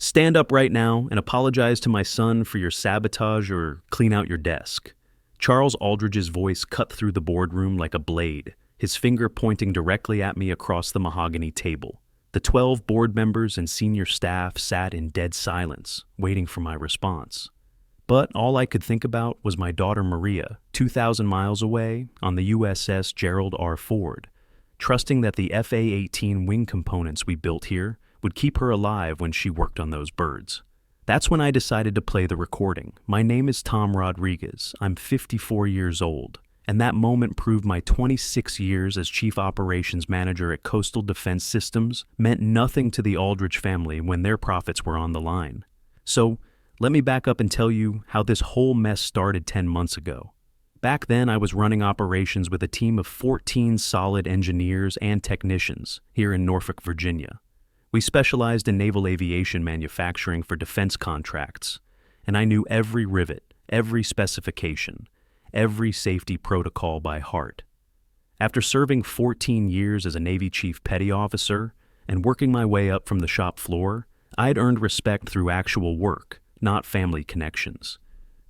Stand up right now and apologize to my son for your sabotage or clean out your desk. Charles Aldridge's voice cut through the boardroom like a blade, his finger pointing directly at me across the mahogany table. The 12 board members and senior staff sat in dead silence, waiting for my response. But all I could think about was my daughter Maria, 2,000 miles away, on the USS Gerald R. Ford, trusting that the FA-18 wing components we built here would keep her alive when she worked on those birds. That's when I decided to play the recording. My name is Tom Rodriguez. I'm 54 years old, and that moment proved my 26 years as Chief Operations Manager at Coastal Defense Systems meant nothing to the Aldridge family when their profits were on the line. So, let me back up and tell you how this whole mess started 10 months ago. Back then, I was running operations with a team of 14 solid engineers and technicians here in Norfolk, Virginia. We specialized in naval aviation manufacturing for defense contracts, and I knew every rivet, every specification, every safety protocol by heart. After serving 14 years as a Navy Chief Petty Officer and working my way up from the shop floor, I'd earned respect through actual work, not family connections.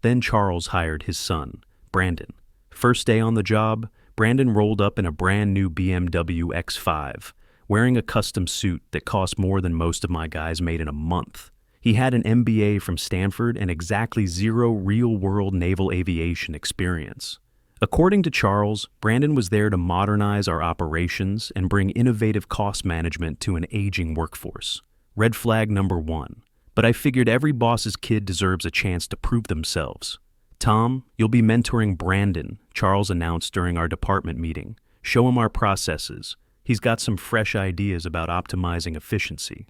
Then Charles hired his son, Brandon. First day on the job, Brandon rolled up in a brand new BMW X5, wearing a custom suit that cost more than most of my guys made in a month. He had an MBA from Stanford and exactly zero real-world naval aviation experience. According to Charles, Brandon was there to modernize our operations and bring innovative cost management to an aging workforce. Red flag number one. But I figured every boss's kid deserves a chance to prove themselves. Tom, you'll be mentoring Brandon, Charles announced during our department meeting. Show him our processes. He's got some fresh ideas about optimizing efficiency.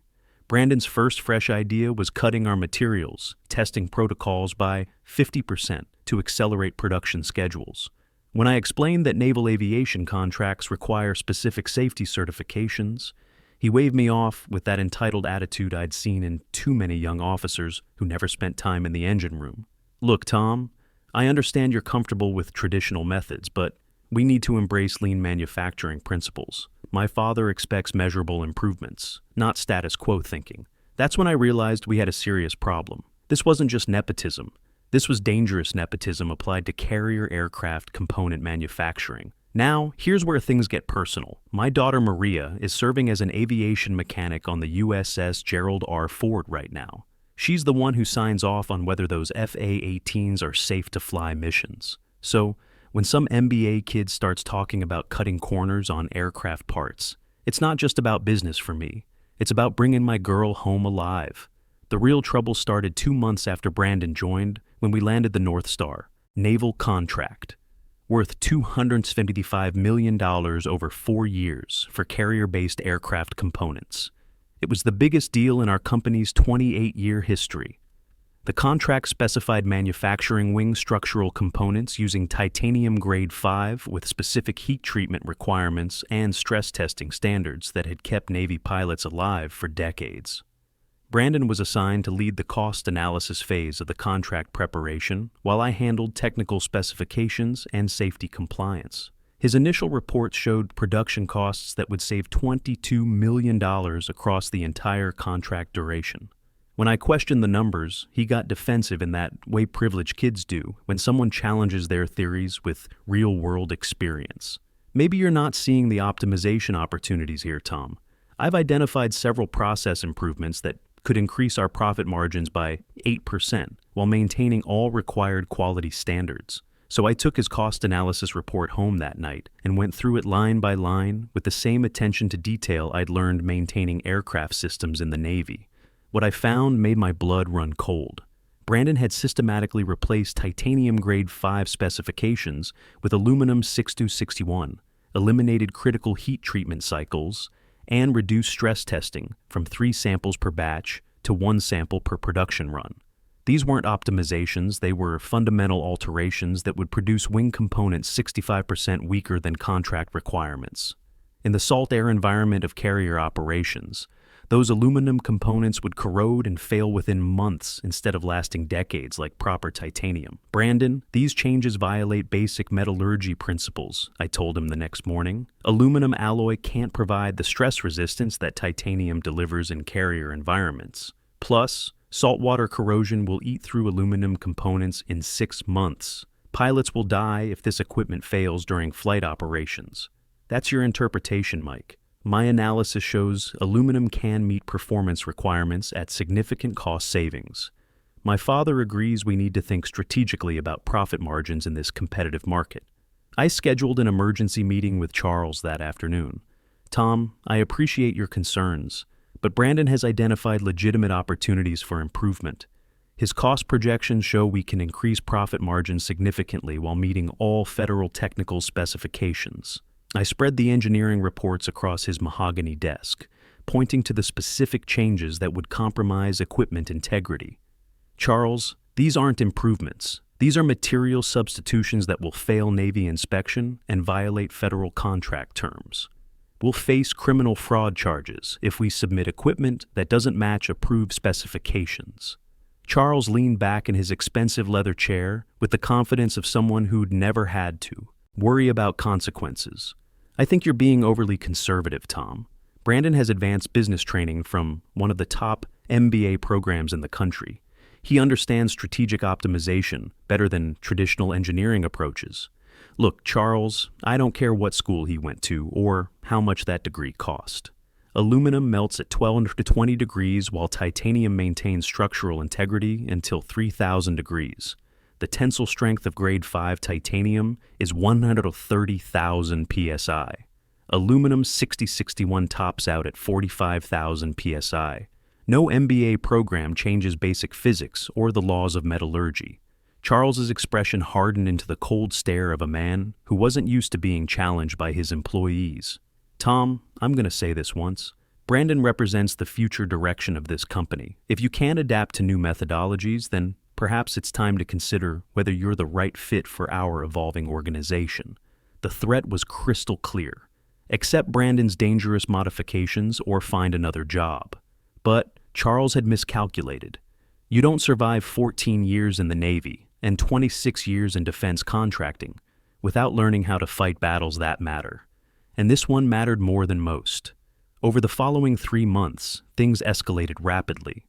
Brandon's first fresh idea was cutting our materials, testing protocols by 50% to accelerate production schedules. When I explained that naval aviation contracts require specific safety certifications, he waved me off with that entitled attitude I'd seen in too many young officers who never spent time in the engine room. Look, Tom, I understand you're comfortable with traditional methods, but we need to embrace lean manufacturing principles. My father expects measurable improvements, not status quo thinking. That's when I realized we had a serious problem. This wasn't just nepotism. This was dangerous nepotism applied to carrier aircraft component manufacturing. Now, here's where things get personal. My daughter Maria is serving as an aviation mechanic on the USS Gerald R. Ford right now. She's the one who signs off on whether those FA-18s are safe to fly missions. So, when some MBA kid starts talking about cutting corners on aircraft parts, it's not just about business for me. It's about bringing my girl home alive. The real trouble started 2 months after Brandon joined when we landed the North Star, naval contract, worth $275 million over 4 years for carrier-based aircraft components. It was the biggest deal in our company's 28-year history. The contract specified manufacturing wing structural components using titanium grade 5 with specific heat treatment requirements and stress testing standards that had kept Navy pilots alive for decades. Brandon was assigned to lead the cost analysis phase of the contract preparation, while I handled technical specifications and safety compliance. His initial reports showed production costs that would save $22 million across the entire contract duration. When I questioned the numbers, he got defensive in that way privileged kids do when someone challenges their theories with real-world experience. Maybe you're not seeing the optimization opportunities here, Tom. I've identified several process improvements that could increase our profit margins by 8% while maintaining all required quality standards. So I took his cost analysis report home that night and went through it line by line with the same attention to detail I'd learned maintaining aircraft systems in the Navy. What I found made my blood run cold. Brandon had systematically replaced titanium grade 5 specifications with aluminum 6261, eliminated critical heat treatment cycles, and reduced stress testing from 3 samples per batch to 1 sample per production run. These weren't optimizations, they were fundamental alterations that would produce wing components 65% weaker than contract requirements. In the salt air environment of carrier operations, those aluminum components would corrode and fail within months instead of lasting decades like proper titanium. Brandon, these changes violate basic metallurgy principles, I told him the next morning. Aluminum alloy can't provide the stress resistance that titanium delivers in carrier environments. Plus, saltwater corrosion will eat through aluminum components in 6 months. Pilots will die if this equipment fails during flight operations. That's your interpretation, Mike. My analysis shows aluminum can meet performance requirements at significant cost savings. My father agrees we need to think strategically about profit margins in this competitive market. I scheduled an emergency meeting with Charles that afternoon. Tom, I appreciate your concerns, but Brandon has identified legitimate opportunities for improvement. His cost projections show we can increase profit margins significantly while meeting all federal technical specifications. I spread the engineering reports across his mahogany desk, pointing to the specific changes that would compromise equipment integrity. Charles, these aren't improvements. These are material substitutions that will fail Navy inspection and violate federal contract terms. We'll face criminal fraud charges if we submit equipment that doesn't match approved specifications. Charles leaned back in his expensive leather chair with the confidence of someone who'd never had to worry about consequences. I think you're being overly conservative, Tom. Brandon has advanced business training from one of the top MBA programs in the country. He understands strategic optimization better than traditional engineering approaches. Look, Charles, I don't care what school he went to or how much that degree cost. Aluminum melts at 12 to 20 degrees while titanium maintains structural integrity until 3,000 degrees. The tensile strength of grade 5 titanium is 130,000 psi. Aluminum 6061 tops out at 45,000 psi. No MBA program changes basic physics or the laws of metallurgy. Charles's expression hardened into the cold stare of a man who wasn't used to being challenged by his employees. Tom, I'm going to say this once. Brandon represents the future direction of this company. If you can't adapt to new methodologies, then perhaps it's time to consider whether you're the right fit for our evolving organization. The threat was crystal clear. Accept Brandon's dangerous modifications or find another job. But Charles had miscalculated. You don't survive 14 years in the Navy and 26 years in defense contracting without learning how to fight battles that matter. And this one mattered more than most. Over the following 3 months, things escalated rapidly.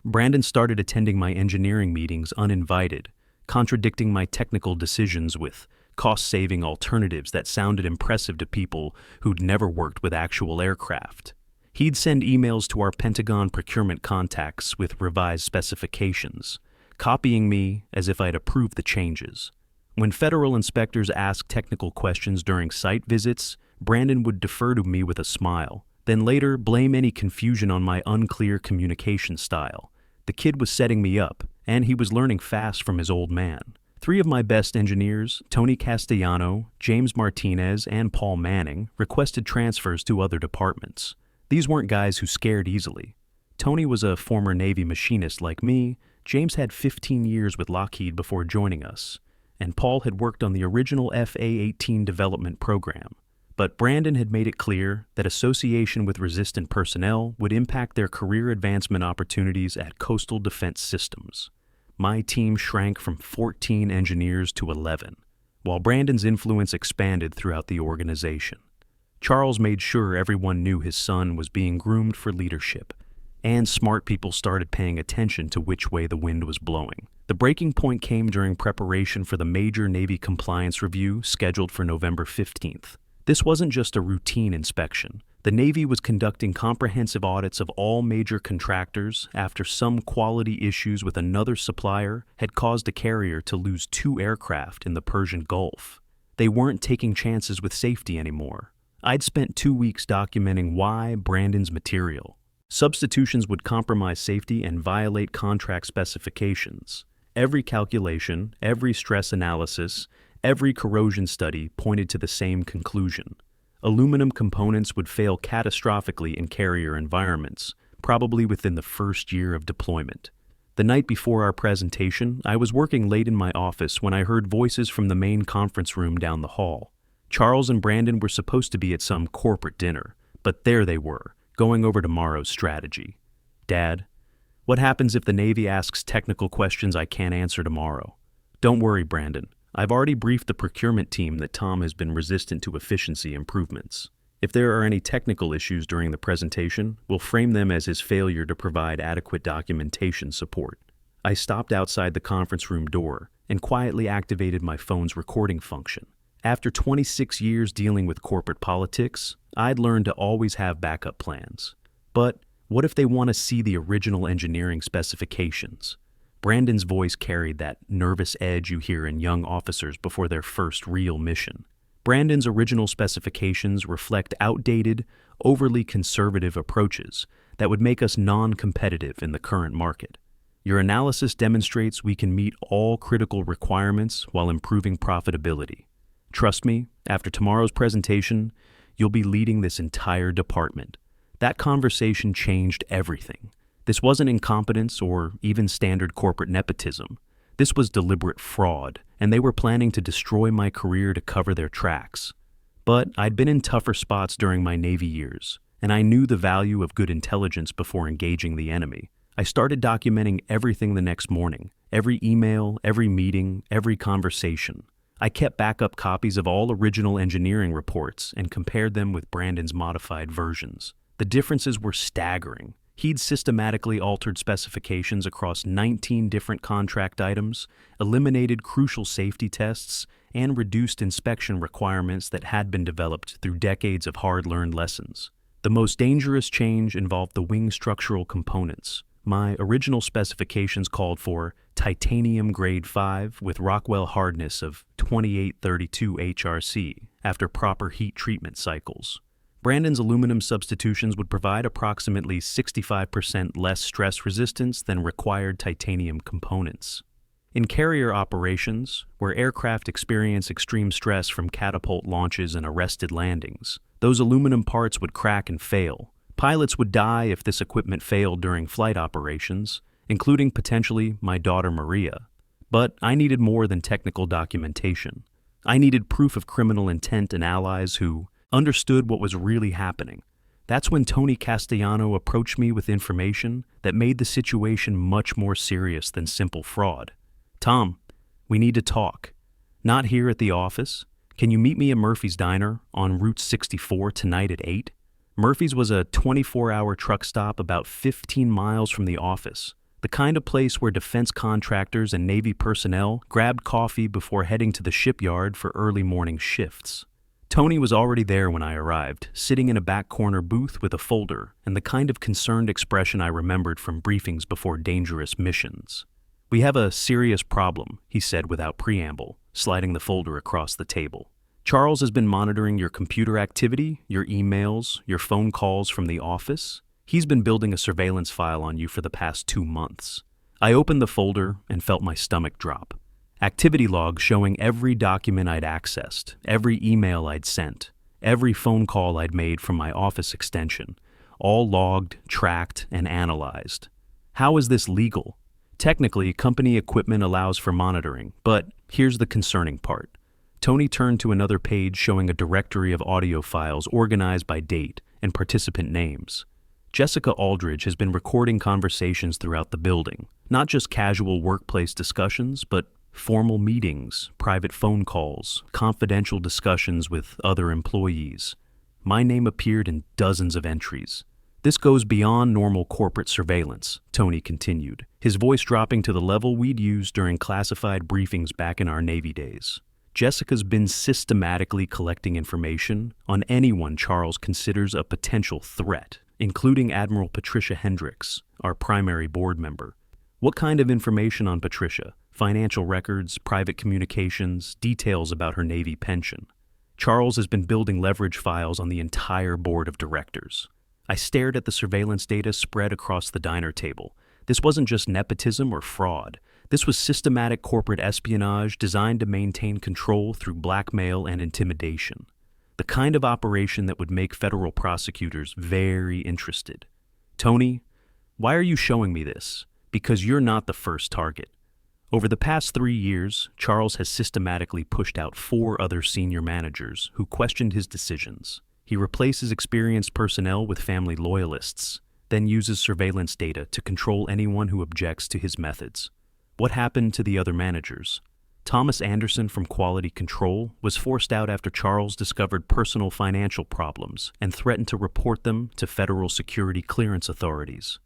Brandon started attending my engineering meetings uninvited, contradicting my technical decisions with cost-saving alternatives that sounded impressive to people who'd never worked with actual aircraft. He'd send emails to our Pentagon procurement contacts with revised specifications, copying me as if I'd approved the changes. When federal inspectors asked technical questions during site visits, Brandon would defer to me with a smile, then later blame any confusion on my unclear communication style. The kid was setting me up, and he was learning fast from his old man. 3 of my best engineers, Tony Castellano, James Martinez, and Paul Manning, requested transfers to other departments. These weren't guys who scared easily. Tony was a former Navy machinist like me, James had 15 years with Lockheed before joining us, and Paul had worked on the original FA-18 development program. But Brandon had made it clear that association with resistant personnel would impact their career advancement opportunities at Coastal Defense Systems. My team shrank from 14 engineers to 11, while Brandon's influence expanded throughout the organization. Charles made sure everyone knew his son was being groomed for leadership, and smart people started paying attention to which way the wind was blowing. The breaking point came during preparation for the major Navy compliance review scheduled for November 15th. This wasn't just a routine inspection. The Navy was conducting comprehensive audits of all major contractors after some quality issues with another supplier had caused a carrier to lose 2 aircraft in the Persian Gulf. They weren't taking chances with safety anymore. I'd spent 2 weeks documenting why Brandon's material. Substitutions would compromise safety and violate contract specifications. Every calculation, every stress analysis, every corrosion study pointed to the same conclusion. Aluminum components would fail catastrophically in carrier environments, probably within the first year of deployment. The night before our presentation, I was working late in my office when I heard voices from the main conference room down the hall. Charles and Brandon were supposed to be at some corporate dinner, but there they were, going over tomorrow's strategy. Dad, what happens if the Navy asks technical questions I can't answer tomorrow? Don't worry, Brandon. I've already briefed the procurement team that Tom has been resistant to efficiency improvements. If there are any technical issues during the presentation, we'll frame them as his failure to provide adequate documentation support. I stopped outside the conference room door and quietly activated my phone's recording function. After 26 years dealing with corporate politics, I'd learned to always have backup plans. But what if they want to see the original engineering specifications? Brandon's voice carried that nervous edge you hear in young officers before their first real mission. Brandon's original specifications reflect outdated, overly conservative approaches that would make us non-competitive in the current market. Your analysis demonstrates we can meet all critical requirements while improving profitability. Trust me, after tomorrow's presentation, you'll be leading this entire department. That conversation changed everything. This wasn't incompetence or even standard corporate nepotism. This was deliberate fraud, and they were planning to destroy my career to cover their tracks. But I'd been in tougher spots during my Navy years, and I knew the value of good intelligence before engaging the enemy. I started documenting everything the next morning, every email, every meeting, every conversation. I kept backup copies of all original engineering reports and compared them with Brandon's modified versions. The differences were staggering. He'd systematically altered specifications across 19 different contract items, eliminated crucial safety tests, and reduced inspection requirements that had been developed through decades of hard-learned lessons. The most dangerous change involved the wing structural components. My original specifications called for titanium grade 5 with Rockwell hardness of 2832 HRC after proper heat treatment cycles. Brandon's aluminum substitutions would provide approximately 65% less stress resistance than required titanium components. In carrier operations, where aircraft experience extreme stress from catapult launches and arrested landings, those aluminum parts would crack and fail. Pilots would die if this equipment failed during flight operations, including potentially my daughter Maria. But I needed more than technical documentation. I needed proof of criminal intent and allies who understood what was really happening. That's when Tony Castellano approached me with information that made the situation much more serious than simple fraud. "Tom, we need to talk. Not here at the office. Can you meet me at Murphy's Diner on Route 64 tonight at 8? Murphy's was a 24-hour truck stop about 15 miles from the office, the kind of place where defense contractors and Navy personnel grabbed coffee before heading to the shipyard for early morning shifts. Tony was already there when I arrived, sitting in a back corner booth with a folder and the kind of concerned expression I remembered from briefings before dangerous missions. "We have a serious problem," he said without preamble, sliding the folder across the table. "Charles has been monitoring your computer activity, your emails, your phone calls from the office. He's been building a surveillance file on you for the past 2 months. I opened the folder and felt my stomach drop. Activity logs showing every document I'd accessed, every email I'd sent, every phone call I'd made from my office extension, all logged, tracked, and analyzed. How is this legal? Technically, company equipment allows for monitoring, but here's the concerning part. Tony turned to another page showing a directory of audio files organized by date and participant names. Jessica Aldridge has been recording conversations throughout the building, not just casual workplace discussions, but formal meetings, private phone calls, confidential discussions with other employees. My name appeared in dozens of entries. This goes beyond normal corporate surveillance," Tony continued, his voice dropping to the level we'd used during classified briefings back in our Navy days. "Jessica's been systematically collecting information on anyone Charles considers a potential threat, including Admiral Patricia Hendricks, our primary board member. What kind of information on Patricia? Financial records, private communications, details about her Navy pension. Charles has been building leverage files on the entire board of directors." I stared at the surveillance data spread across the diner table. This wasn't just nepotism or fraud. This was systematic corporate espionage designed to maintain control through blackmail and intimidation. The kind of operation that would make federal prosecutors very interested. "Tony, why are you showing me this? Because you're not the first target. Over the past 3 years, Charles has systematically pushed out 4 other senior managers who questioned his decisions. He replaces experienced personnel with family loyalists, then uses surveillance data to control anyone who objects to his methods. What happened to the other managers? Thomas Anderson from Quality Control was forced out after Charles discovered personal financial problems and threatened to report them to federal security clearance authorities.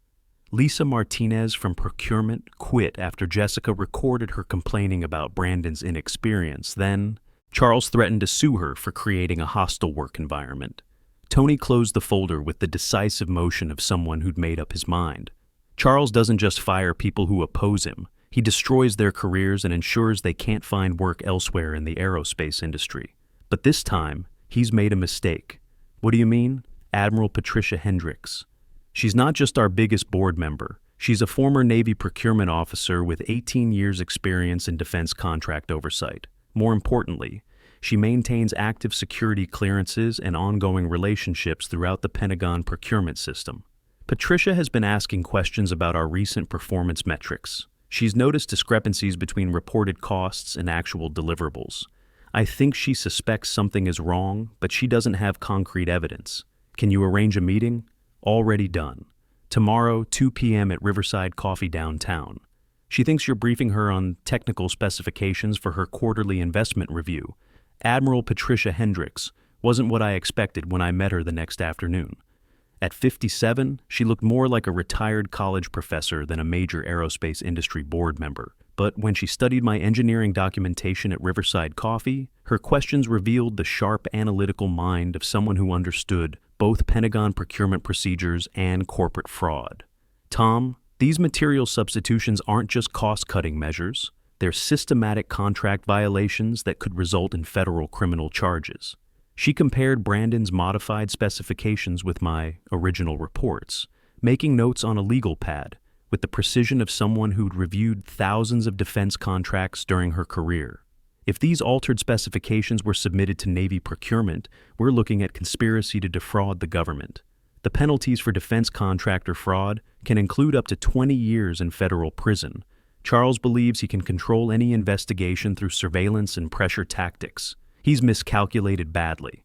Lisa Martinez from Procurement quit after Jessica recorded her complaining about Brandon's inexperience. Then, Charles threatened to sue her for creating a hostile work environment. Tony closed the folder with the decisive motion of someone who'd made up his mind. Charles doesn't just fire people who oppose him. He destroys their careers and ensures they can't find work elsewhere in the aerospace industry. But this time, he's made a mistake. What do you mean? Admiral Patricia Hendricks. She's not just our biggest board member. She's a former Navy procurement officer with 18 years' experience in defense contract oversight. More importantly, she maintains active security clearances and ongoing relationships throughout the Pentagon procurement system. Patricia has been asking questions about our recent performance metrics. She's noticed discrepancies between reported costs and actual deliverables. I think she suspects something is wrong, but she doesn't have concrete evidence. Can you arrange a meeting? Already done. Tomorrow, 2 p.m. at Riverside Coffee downtown. She thinks you're briefing her on technical specifications for her quarterly investment review. Admiral Patricia Hendricks wasn't what I expected when I met her the next afternoon. At 57, she looked more like a retired college professor than a major aerospace industry board member. But when she studied my engineering documentation at Riverside Coffee, her questions revealed the sharp analytical mind of someone who understood both Pentagon procurement procedures and corporate fraud. Tom, these material substitutions aren't just cost-cutting measures. They're systematic contract violations that could result in federal criminal charges. She compared Brandon's modified specifications with my original reports, making notes on a legal pad with the precision of someone who'd reviewed thousands of defense contracts during her career. If these altered specifications were submitted to Navy procurement, we're looking at conspiracy to defraud the government. The penalties for defense contractor fraud can include up to 20 years in federal prison. Charles believes he can control any investigation through surveillance and pressure tactics. He's miscalculated badly.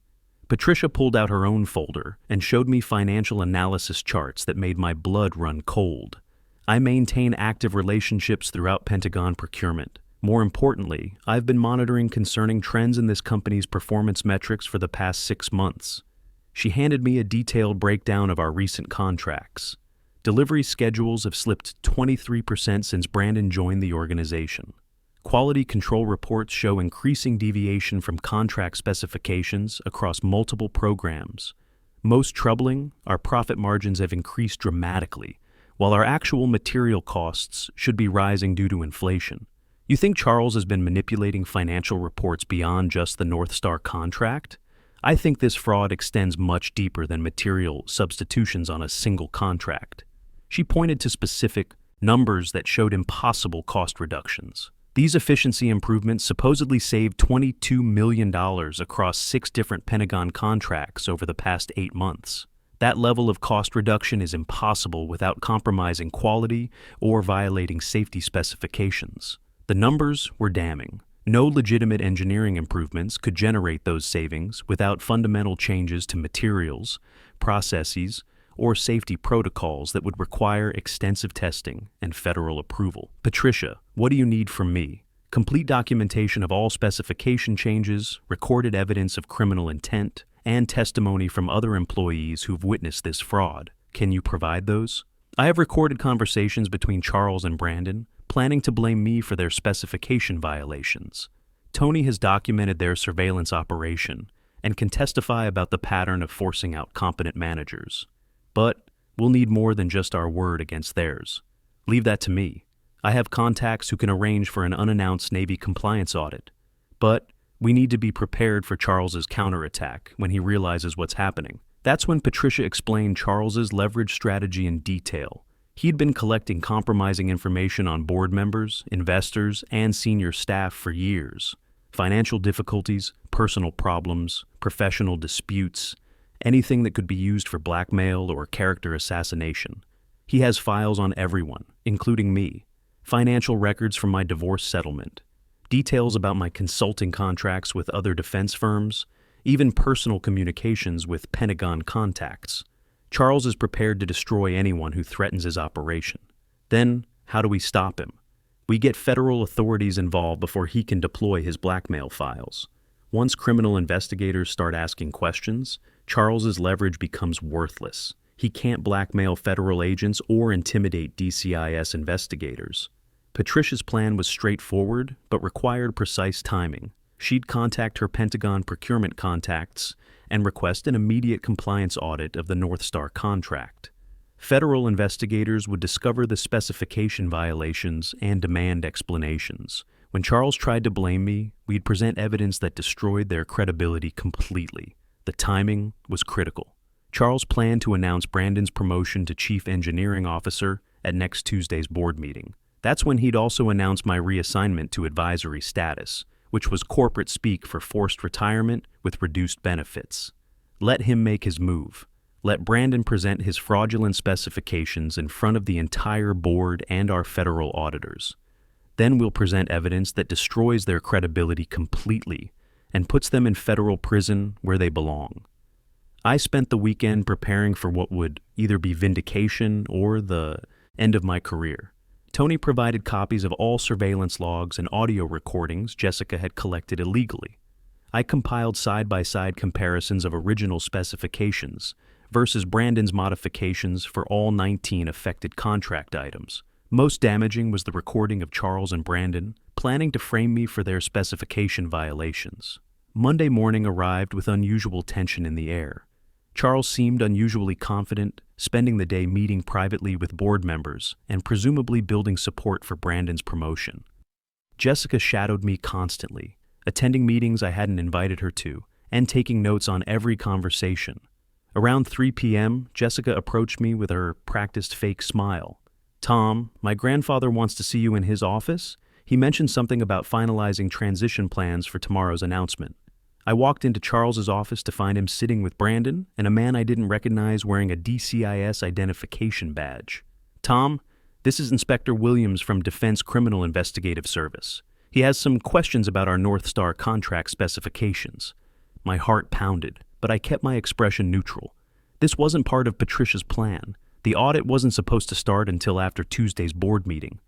Patricia pulled out her own folder and showed me financial analysis charts that made my blood run cold. I maintain active relationships throughout Pentagon procurement. More importantly, I've been monitoring concerning trends in this company's performance metrics for the past 6 months. She handed me a detailed breakdown of our recent contracts. Delivery schedules have slipped 23% since Brandon joined the organization. Quality control reports show increasing deviation from contract specifications across multiple programs. Most troubling, our profit margins have increased dramatically, while our actual material costs should be rising due to inflation. You think Charles has been manipulating financial reports beyond just the North Star contract? I think this fraud extends much deeper than material substitutions on a single contract. She pointed to specific numbers that showed impossible cost reductions. These efficiency improvements supposedly saved $22 million across 6 different Pentagon contracts over the past 8 months. That level of cost reduction is impossible without compromising quality or violating safety specifications. The numbers were damning. No legitimate engineering improvements could generate those savings without fundamental changes to materials, processes, or safety protocols that would require extensive testing and federal approval. Patricia, what do you need from me? Complete documentation of all specification changes, recorded evidence of criminal intent, and testimony from other employees who've witnessed this fraud. Can you provide those? I have recorded conversations between Charles and Brandon, planning to blame me for their specification violations. Tony has documented their surveillance operation and can testify about the pattern of forcing out competent managers. But we'll need more than just our word against theirs. Leave that to me. I have contacts who can arrange for an unannounced Navy compliance audit. But we need to be prepared for Charles's counterattack when he realizes what's happening. That's when Patricia explained Charles's leverage strategy in detail. He'd been collecting compromising information on board members, investors, and senior staff for years. Financial difficulties, personal problems, professional disputes, anything that could be used for blackmail or character assassination. He has files on everyone, including me. Financial records from my divorce settlement. Details about my consulting contracts with other defense firms. Even personal communications with Pentagon contacts. Charles is prepared to destroy anyone who threatens his operation. Then, how do we stop him? We get federal authorities involved before he can deploy his blackmail files. Once criminal investigators start asking questions, Charles's leverage becomes worthless. He can't blackmail federal agents or intimidate DCIS investigators. Patricia's plan was straightforward, but required precise timing. She'd contact her Pentagon procurement contacts and request an immediate compliance audit of the North Star contract. Federal investigators would discover the specification violations and demand explanations. When Charles tried to blame me, we'd present evidence that destroyed their credibility completely. The timing was critical. Charles planned to announce Brandon's promotion to Chief Engineering Officer at next Tuesday's board meeting. That's when he'd also announce my reassignment to advisory status, which was corporate speak for forced retirement with reduced benefits. Let him make his move. Let Brandon present his fraudulent specifications in front of the entire board and our federal auditors. Then we'll present evidence that destroys their credibility completely and puts them in federal prison where they belong. I spent the weekend preparing for what would either be vindication or the end of my career. Tony provided copies of all surveillance logs and audio recordings Jessica had collected illegally. I compiled side-by-side comparisons of original specifications versus Brandon's modifications for all 19 affected contract items. Most damaging was the recording of Charles and Brandon planning to frame me for their specification violations. Monday morning arrived with unusual tension in the air. Charles seemed unusually confident, spending the day meeting privately with board members and presumably building support for Brandon's promotion. Jessica shadowed me constantly, attending meetings I hadn't invited her to, and taking notes on every conversation. Around 3 p.m., Jessica approached me with her practiced fake smile. "Tom, my grandfather wants to see you in his office. He mentioned something about finalizing transition plans for tomorrow's announcement." I walked into Charles's office to find him sitting with Brandon and a man I didn't recognize wearing a DCIS identification badge. "Tom, this is Inspector Williams from Defense Criminal Investigative Service. He has some questions about our North Star contract specifications." My heart pounded, but I kept my expression neutral. This wasn't part of Patricia's plan. The audit wasn't supposed to start until after Tuesday's board meeting.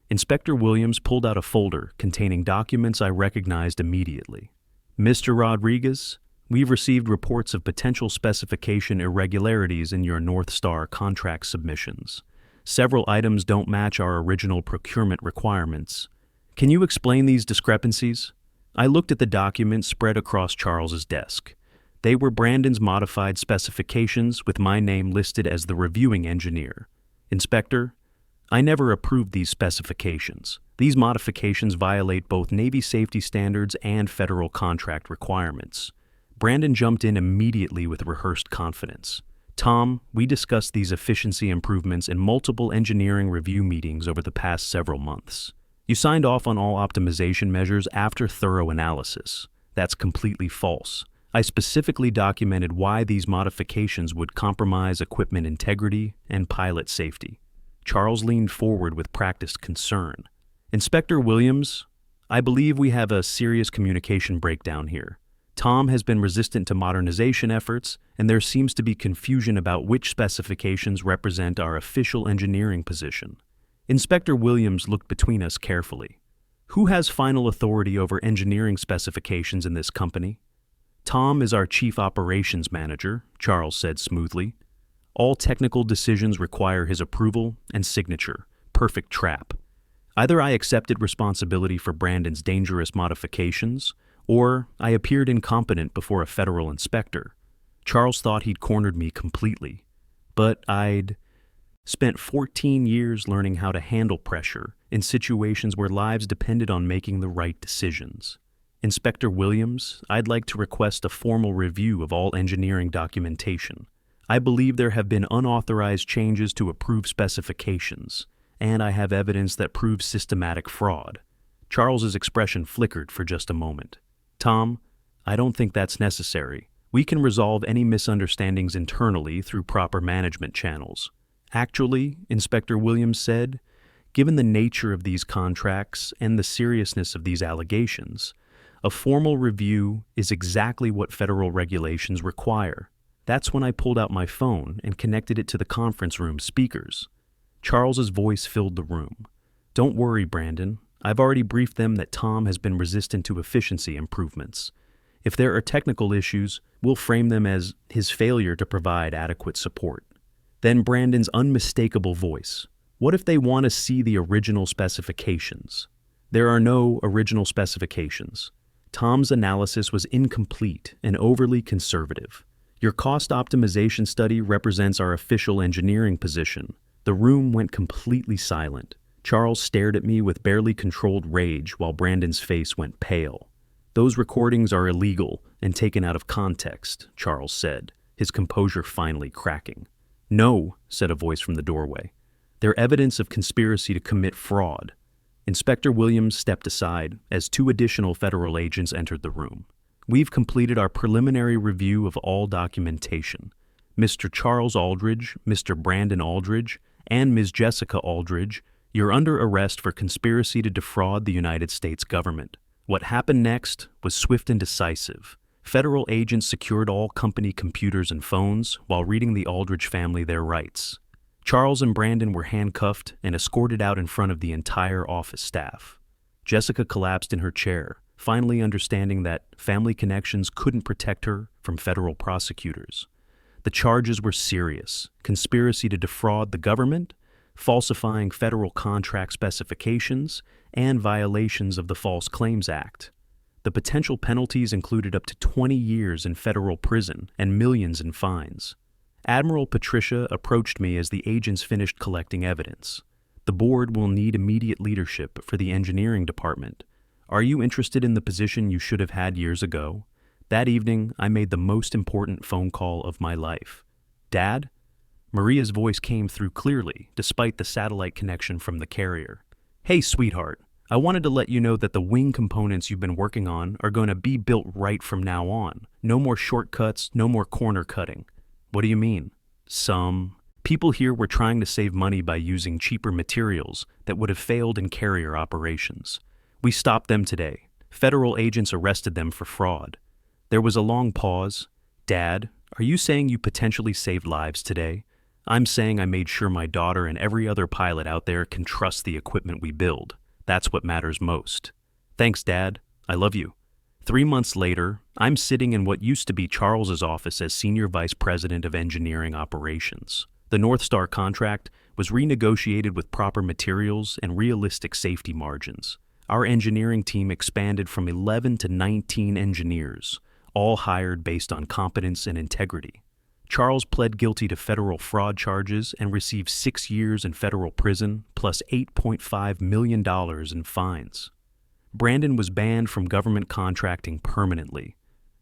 Inspector Williams pulled out a folder containing documents I recognized immediately. "Mr. Rodriguez, we've received reports of potential specification irregularities in your North Star contract submissions. Several items don't match our original procurement requirements. Can you explain these discrepancies?" I looked at the documents spread across Charles's desk. They were Brandon's modified specifications with my name listed as the reviewing engineer. "Inspector, I never approved these specifications. These modifications violate both Navy safety standards and federal contract requirements." Brandon jumped in immediately with rehearsed confidence. "Tom, we discussed these efficiency improvements in multiple engineering review meetings over the past several months. You signed off on all optimization measures after thorough analysis. That's completely false. I specifically documented why these modifications would compromise equipment integrity and pilot safety." Charles leaned forward with practiced concern. "Inspector Williams, I believe we have a serious communication breakdown here. Tom has been resistant to modernization efforts, and there seems to be confusion about which specifications represent our official engineering position." Inspector Williams looked between us carefully. "Who has final authority over engineering specifications in this company?" "Tom is our Chief Operations Manager," Charles said smoothly. "All technical decisions require his approval and signature. Perfect trap. Either I accepted responsibility for Brandon's dangerous modifications, or I appeared incompetent before a federal inspector." Charles thought he'd cornered me completely, but I'd spent 14 years learning how to handle pressure in situations where lives depended on making the right decisions. "Inspector Williams, I'd like to request a formal review of all engineering documentation. I believe there have been unauthorized changes to approved specifications, and I have evidence that proves systematic fraud." Charles's expression flickered for just a moment. "Tom, I don't think that's necessary. We can resolve any misunderstandings internally through proper management channels." "Actually," Inspector Williams said, "given the nature of these contracts and the seriousness of these allegations, a formal review is exactly what federal regulations require." That's when I pulled out my phone and connected it to the conference room speakers. Charles's voice filled the room. Don't worry, Brandon. I've already briefed them that Tom has been resistant to efficiency improvements. If there are technical issues, we'll frame them as his failure to provide adequate support. Then Brandon's unmistakable voice. What if they want to see the original specifications? There are no original specifications. Tom's analysis was incomplete and overly conservative. Your cost optimization study represents our official engineering position. The room went completely silent. Charles stared at me with barely controlled rage while Brandon's face went pale. Those recordings are illegal and taken out of context, Charles said, his composure finally cracking. No, said a voice from the doorway. They're evidence of conspiracy to commit fraud. Inspector Williams stepped aside as 2 additional federal agents entered the room. We've completed our preliminary review of all documentation. Mr. Charles Aldridge, Mr. Brandon Aldridge, and Ms. Jessica Aldridge, you're under arrest for conspiracy to defraud the United States government. What happened next was swift and decisive. Federal agents secured all company computers and phones while reading the Aldridge family their rights. Charles and Brandon were handcuffed and escorted out in front of the entire office staff. Jessica collapsed in her chair, finally understanding that family connections couldn't protect her from federal prosecutors. The charges were serious: conspiracy to defraud the government, falsifying federal contract specifications, and violations of the False Claims Act. The potential penalties included up to 20 years in federal prison and millions in fines. Admiral Patricia approached me as the agents finished collecting evidence. The board will need immediate leadership for the engineering department. Are you interested in the position you should have had years ago? That evening, I made the most important phone call of my life. Dad? Maria's voice came through clearly, despite the satellite connection from the carrier. Hey, sweetheart. I wanted to let you know that the wing components you've been working on are going to be built right from now on. No more shortcuts, no more corner cutting. What do you mean? People here were trying to save money by using cheaper materials that would have failed in carrier operations. We stopped them today. Federal agents arrested them for fraud. There was a long pause. Dad, are you saying you potentially saved lives today? I'm saying I made sure my daughter and every other pilot out there can trust the equipment we build. That's what matters most. Thanks, Dad. I love you. 3 months later, I'm sitting in what used to be Charles's office as Senior Vice President of Engineering Operations. The North Star contract was renegotiated with proper materials and realistic safety margins. Our engineering team expanded from 11 to 19 engineers, all hired based on competence and integrity. Charles pled guilty to federal fraud charges and received 6 years in federal prison plus $8.5 million in fines. Brandon was banned from government contracting permanently.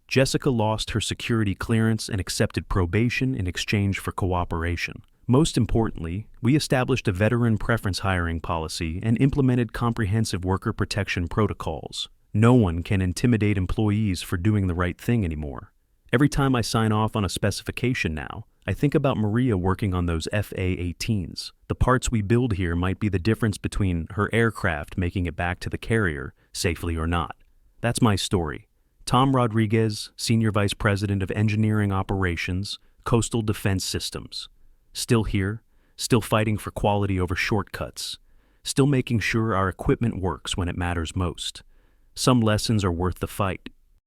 Jessica lost her security clearance and accepted probation in exchange for cooperation. Most importantly, we established a veteran preference hiring policy and implemented comprehensive worker protection protocols. No one can intimidate employees for doing the right thing anymore. Every time I sign off on a specification now, I think about Maria working on those FA-18s. The parts we build here might be the difference between her aircraft making it back to the carrier, safely or not. That's my story. Tom Rodriguez, Senior Vice President of Engineering Operations, Coastal Defense Systems. Still here, still fighting for quality over shortcuts, still making sure our equipment works when it matters most. Some lessons are worth the fight.